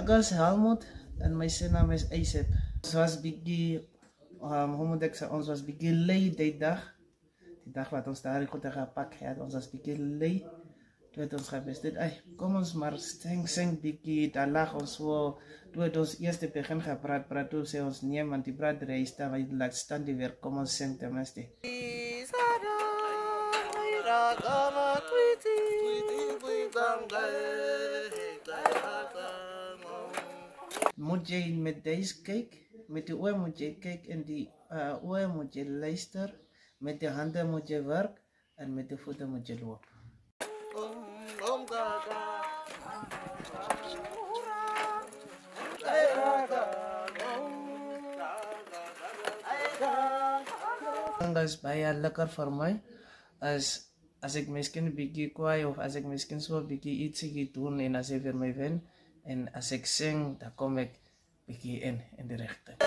Ek is Helmut en my se naam is Eisep. Ons was bietjie, hoe moet ek sê, ons was bietjie lui die dag. Die dag wat ons daar goed gepak het, ons was bietjie lui. Toe het ons gebesluit, kom ons maar sing bietjie, dan lag ons so. Toe het ons eerst begin gepraat, toe sê ons nee, want die bradery is daar, want laat staan die weer, kom ons sing ten minste. Moet jy met deze kyk, met die oor moet jy kyk en die oor moet jy luister, met die hande moet jy werk en met die voete moet jy loop. Dat is baie lekker vir my, as ek miskien 'n bietjie kwaai of as ek miskien so 'n bietjie ietsie doen en as hy vir my wen en as ek sing, dan kom ek bietjie in die rigting.